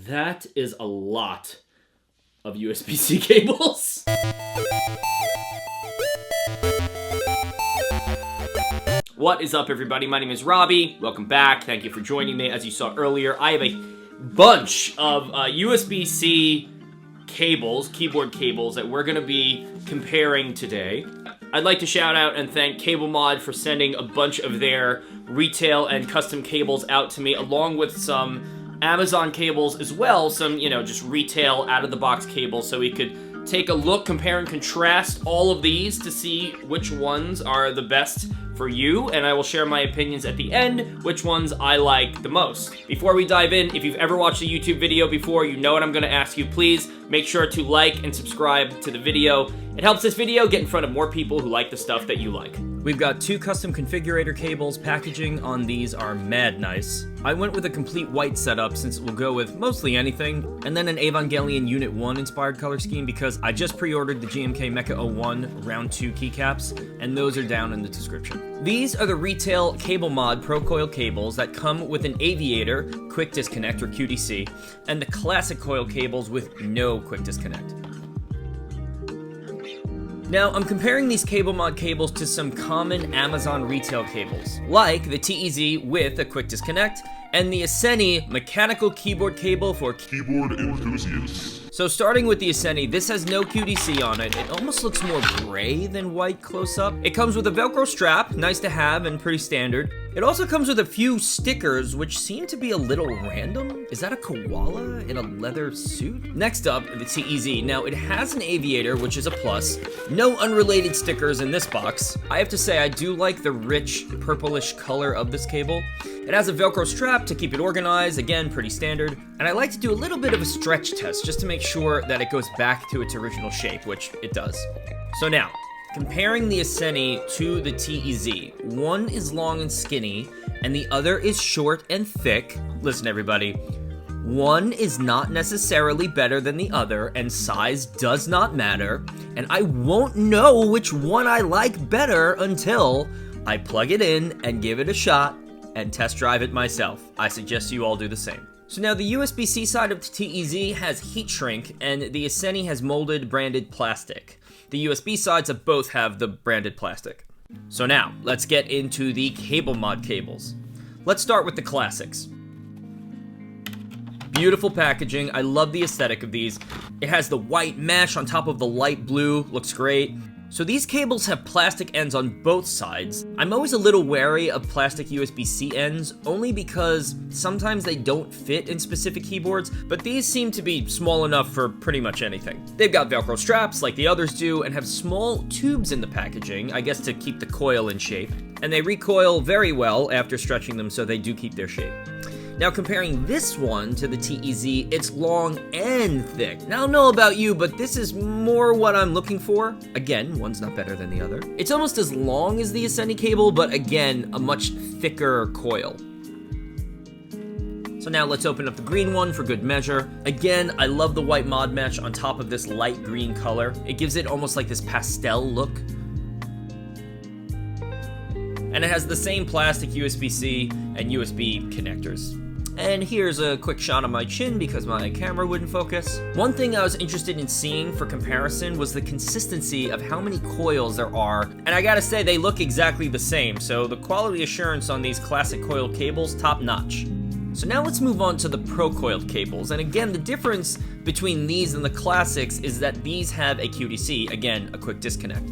That is a lot of USB-C cables. What is up, everybody? My name is Robbie. Welcome back. Thank you for joining me. As you saw earlier, I have a bunch of USB-C cables, keyboard cables, that we're going to be comparing today. I'd like to shout out and thank CableMod for sending a bunch of their retail and custom cables out to me, along with some Amazon cables as well, some, just retail out-of-the-box cables, so we could take a look, compare and contrast all of these to see which ones are the best for you, and I will share my opinions at the end, which ones I like the most. Before we dive in, if you've ever watched a YouTube video before, you know what I'm going to ask you. Please make sure to like and subscribe to the video. It helps this video get in front of more people who like the stuff that you like. We've got two custom configurator cables. Packaging on these are mad nice. I went with a complete white setup since it will go with mostly anything, and then an Evangelion Unit 1 inspired color scheme because I just pre-ordered the GMK Mecha 01 R2 Keycaps, and those are down in the description. These are the retail CableMod Pro coil cables that come with an aviator, quick disconnect or QDC, and the classic coil cables with no quick disconnect. Now, I'm comparing these CableMod cables to some common Amazon retail cables, like the TEZ with a quick disconnect, and the Asceny mechanical keyboard cable for keyboard enthusiasts. So starting with the Asceny, this has no QDC on it. It almost looks more gray than white close up. It comes with a Velcro strap, nice to have and pretty standard. It also comes with a few stickers, which seem to be a little random. Is that a koala in a leather suit? Next up, the TEZ. Now, it has an aviator, which is a plus. No unrelated stickers in this box. I have to say, I do like the rich purplish color of this cable. It has a Velcro strap to keep it organized, again, pretty standard. And I like to do a little bit of a stretch test just to make sure that it goes back to its original shape, which it does. So now, comparing the Asceny to the TEZ, one is long and skinny, and the other is short and thick. Listen, everybody, one is not necessarily better than the other, and size does not matter, and I won't know which one I like better until I plug it in and give it a shot and test drive it myself. I suggest you all do the same. So now the USB-C side of the TEZ has heat shrink, and the Asceny has molded branded plastic. The USB sides of both have the branded plastic. So now, let's get into the CableMod cables. Let's start with the classics. Beautiful packaging. I love the aesthetic of these. It has the white mesh on top of the light blue. Looks great. So these cables have plastic ends on both sides. I'm always a little wary of plastic USB-C ends, only because sometimes they don't fit in specific keyboards, but these seem to be small enough for pretty much anything. They've got Velcro straps like the others do, and have small tubes in the packaging, I guess to keep the coil in shape. And they recoil very well after stretching them, so they do keep their shape. Now, comparing this one to the TEZ, it's long and thick. Now, I don't know about you, but this is more what I'm looking for. Again, one's not better than the other. It's almost as long as the Asceny cable, but again, a much thicker coil. So now let's open up the green one for good measure. Again, I love the white mod mesh on top of this light green color. It gives it almost like this pastel look. And it has the same plastic USB-C and USB connectors. And here's a quick shot of my chin because my camera wouldn't focus. One thing I was interested in seeing for comparison was the consistency of how many coils there are. And I gotta say, they look exactly the same, so the quality assurance on these classic coil cables, top notch. So now let's move on to the Pro coiled cables. And again, the difference between these and the classics is that these have a QDC, again, a quick disconnect.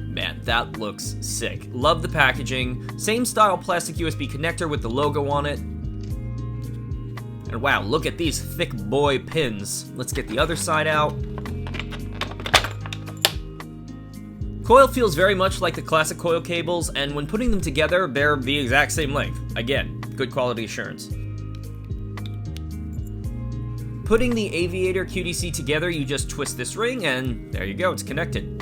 Man, that looks sick. Love the packaging. Same style plastic USB connector with the logo on it. And wow, look at these thick boy pins. Let's get the other side out. Coil feels very much like the classic coil cables, and when putting them together, they're the exact same length. Again, good quality assurance. Putting the aviator QDC together, you just twist this ring, and there you go, it's connected.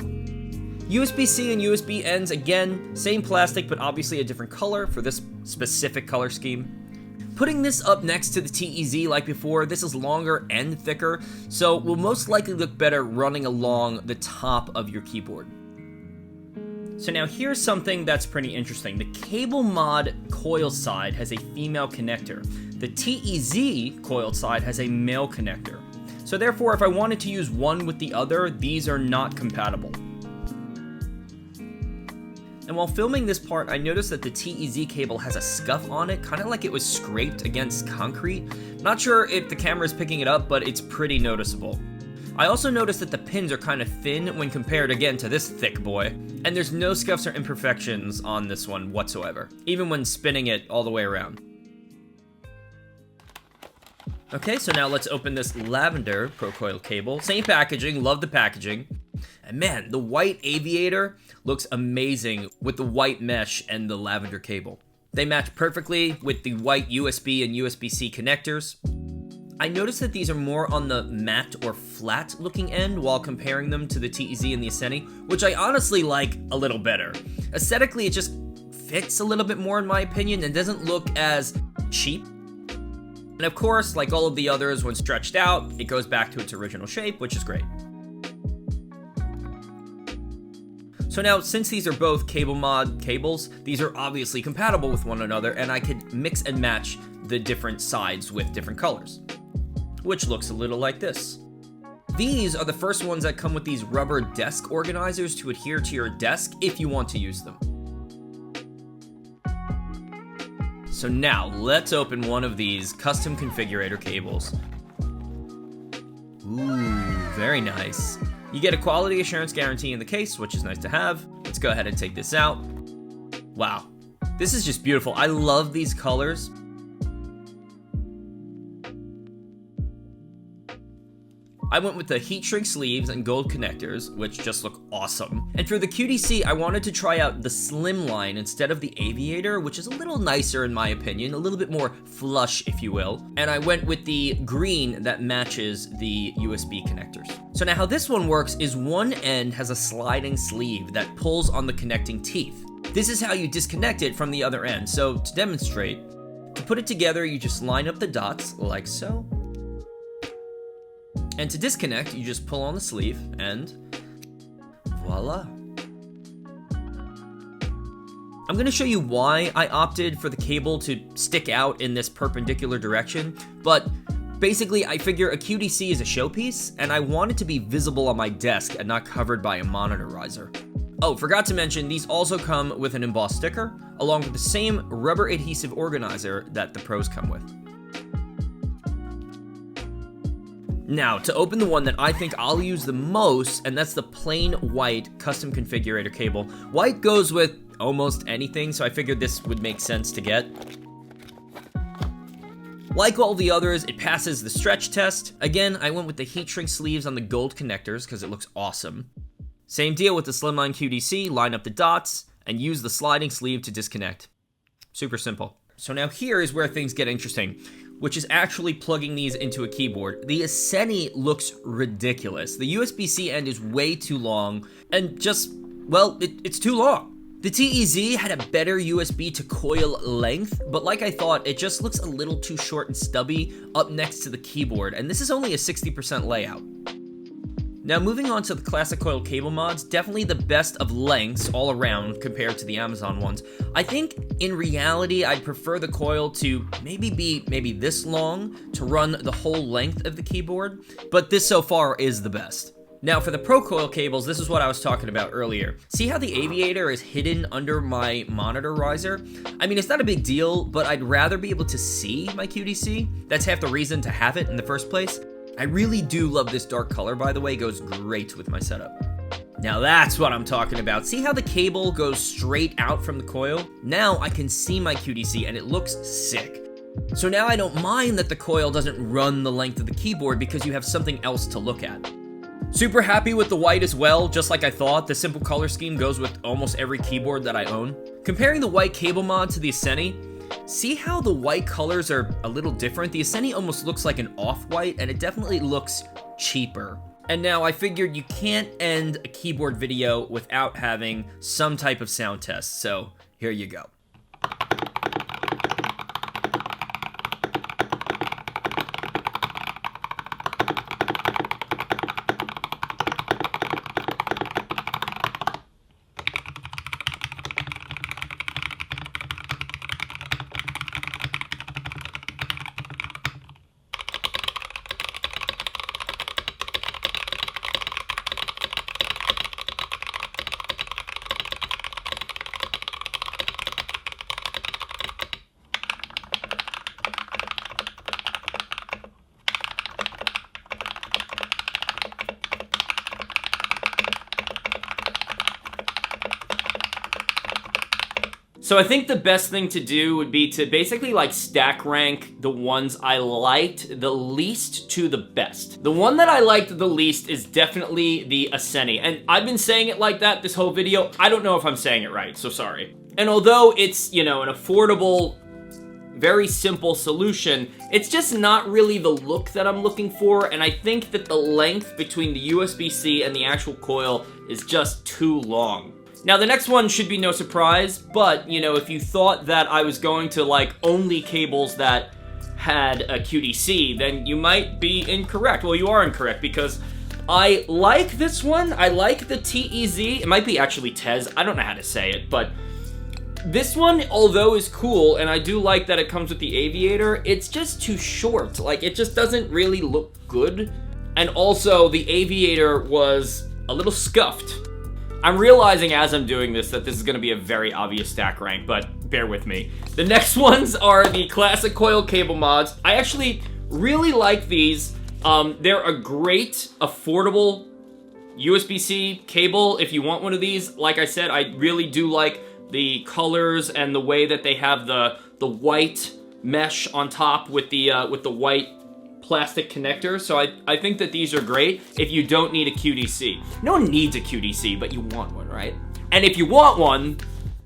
USB-C and USB ends, again, same plastic, but obviously a different color for this specific color scheme. Putting this up next to the TEZ like before, this is longer and thicker, so will most likely look better running along the top of your keyboard. So now here's something that's pretty interesting. The CableMod coil side has a female connector. The TEZ coiled side has a male connector. So therefore, if I wanted to use one with the other, these are not compatible. And while filming this part, I noticed that the TEZ cable has a scuff on it, kind of like it was scraped against concrete. Not sure if the camera is picking it up, but it's pretty noticeable. I also noticed that the pins are kind of thin when compared again to this thick boy, and there's no scuffs or imperfections on this one whatsoever, even when spinning it all the way around. Okay, so now let's open this lavender Pro Coiled cable. Same packaging, love the packaging. And man, the white aviator looks amazing with the white mesh and the lavender cable. They match perfectly with the white USB and USB-C connectors. I noticed that these are more on the matte or flat looking end while comparing them to the TEZ and the Asceny, which I honestly like a little better. Aesthetically, it just fits a little bit more in my opinion and doesn't look as cheap. And of course, like all of the others, when stretched out, it goes back to its original shape, which is great. So now, since these are both CableMod cables, these are obviously compatible with one another, and I could mix and match the different sides with different colors, which looks a little like this. These are the first ones that come with these rubber desk organizers to adhere to your desk if you want to use them. So now, let's open one of these custom configurator cables. Ooh, very nice. You get a quality assurance guarantee in the case, which is nice to have. Let's go ahead and take this out. Wow, this is just beautiful. I love these colors. I went with the heat shrink sleeves and gold connectors, which just look awesome. And for the QDC, I wanted to try out the Slimline instead of the Aviator, which is a little nicer in my opinion, a little bit more flush, if you will. And I went with the green that matches the USB connectors. So now how this one works is one end has a sliding sleeve that pulls on the connecting teeth. This is how you disconnect it from the other end. So to demonstrate, to put it together, you just line up the dots like so. And to disconnect, you just pull on the sleeve, and voila. I'm going to show you why I opted for the cable to stick out in this perpendicular direction, but basically I figure a QDC is a showpiece, and I want it to be visible on my desk and not covered by a monitor riser. Oh, forgot to mention, these also come with an embossed sticker, along with the same rubber adhesive organizer that the Pros come with. Now, to open the one that I think I'll use the most, and that's the plain white custom configurator cable. White goes with almost anything, so I figured this would make sense to get. Like all the others, it passes the stretch test. Again, I went with the heat shrink sleeves on the gold connectors because it looks awesome. Same deal with the Slimline QDC, line up the dots, and use the sliding sleeve to disconnect. Super simple. So now here is where things get interesting, which is actually plugging these into a keyboard. The Asceny looks ridiculous. The USB-C end is way too long, and just, well, it's too long. The TEZ had a better USB to coil length, but like I thought, it just looks a little too short and stubby up next to the keyboard, and this is only a 60% layout. Now moving on to the classic coiled cable mods, definitely the best of lengths all around compared to the Amazon ones. I think in reality, I'd prefer the coil to maybe this long to run the whole length of the keyboard, but this so far is the best. Now for the Pro Coil cables, this is what I was talking about earlier. See how the Aviator is hidden under my monitor riser? I mean, it's not a big deal, but I'd rather be able to see my QDC. That's half the reason to have it in the first place. I really do love this dark color, by the way, it goes great with my setup. Now that's what I'm talking about. See how the cable goes straight out from the coil? Now I can see my QDC and it looks sick. So now I don't mind that the coil doesn't run the length of the keyboard because you have something else to look at. Super happy with the white as well, just like I thought. The simple color scheme goes with almost every keyboard that I own. Comparing the white CableMod to the Asceny, see how the white colors are a little different? The Asceny almost looks like an off-white, and it definitely looks cheaper. And now I figured you can't end a keyboard video without having some type of sound test, so here you go. So I think the best thing to do would be to basically like stack rank the ones I liked the least to the best. The one that I liked the least is definitely the Asceny, and I've been saying it like that this whole video. I don't know if I'm saying it right, so sorry. And although it's, you know, an affordable, very simple solution, it's just not really the look that I'm looking for, and I think that the length between the USB-C and the actual coil is just too long. Now, the next one should be no surprise, but, you know, if you thought that I was going to like only cables that had a QDC, then you might be incorrect. Well, you are incorrect, because I like this one. I like the TEZ. It might be actually TEZ. I don't know how to say it, but this one, although is cool, and I do like that it comes with the aviator, it's just too short. Like, it just doesn't really look good. And also, the aviator was a little scuffed. I'm realizing as I'm doing this that this is going to be a very obvious stack rank, but bear with me. The next ones are the classic coil cable mods. I actually really like these. They're a great, affordable USB-C cable if you want one of these. Like I said, I really do like the colors and the way that they have the white mesh on top with the white plastic connector. So I think that these are great if you don't need a QDC. No one needs a QDC, but you want one, right? And if you want one,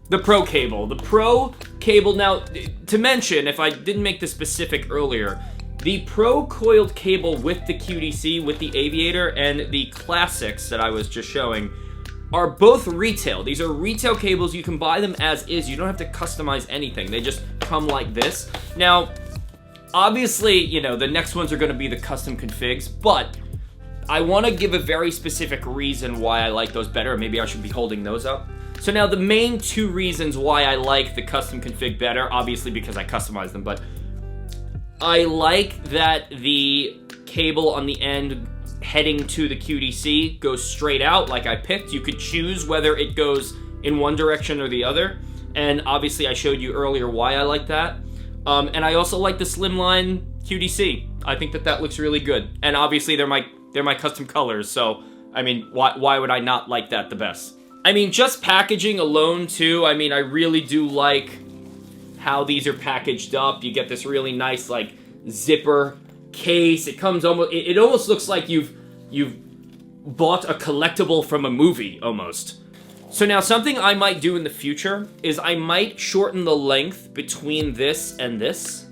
the Pro cable. The Pro cable, now, to mention, if I didn't make this specific earlier, the Pro coiled cable with the QDC, with the aviator, and the classics that I was just showing are both retail. These are retail cables. You can buy them as is. You don't have to customize anything. They just come like this. Now, obviously, you know, the next ones are going to be the custom configs, but I want to give a very specific reason why I like those better. Maybe I should be holding those up. So now the main two reasons why I like the custom config better, obviously because I customize them, but I like that the cable on the end heading to the QDC goes straight out like I picked. You could choose whether it goes in one direction or the other, and obviously I showed you earlier why I like that. And I also like the Slimline QDC. I think that that looks really good. And obviously they're my custom colors, so I mean, why would I not like that the best? I mean, just packaging alone too, I mean, I really do like how these are packaged up. You get this really nice like zipper case. It comes almost, it almost looks like you've bought a collectible from a movie almost. So now something I might do in the future is I might shorten the length between this and this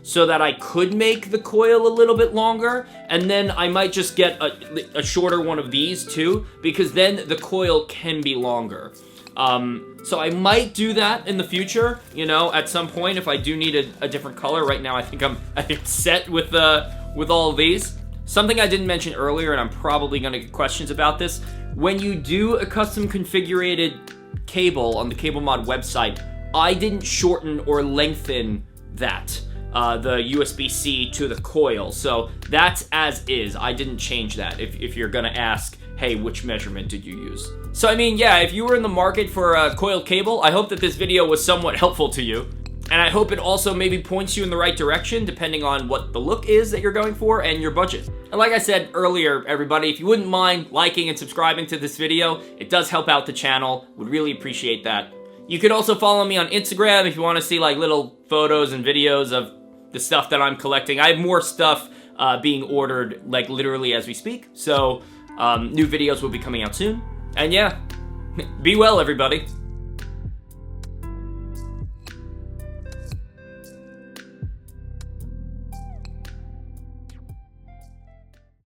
so that I could make the coil a little bit longer, and then I might just get a shorter one of these too, because then the coil can be longer. So I might do that in the future, you know, at some point if I do need a different color. Right now I think I'm set with all of these. Something I didn't mention earlier, and I'm probably going to get questions about this, when you do a custom configured cable on the CableMod website, I didn't shorten or lengthen that, the USB-C to the coil. So that's as is. I didn't change that if you're going to ask, hey, which measurement did you use? So I mean, yeah, if you were in the market for a coiled cable, I hope that this video was somewhat helpful to you. And I hope it also maybe points you in the right direction, depending on what the look is that you're going for and your budget. And like I said earlier, everybody, if you wouldn't mind liking and subscribing to this video, it does help out the channel. Would really appreciate that. You could also follow me on Instagram if you want to see like little photos and videos of the stuff that I'm collecting. I have more stuff being ordered like literally as we speak. So new videos will be coming out soon. And yeah, be well, everybody.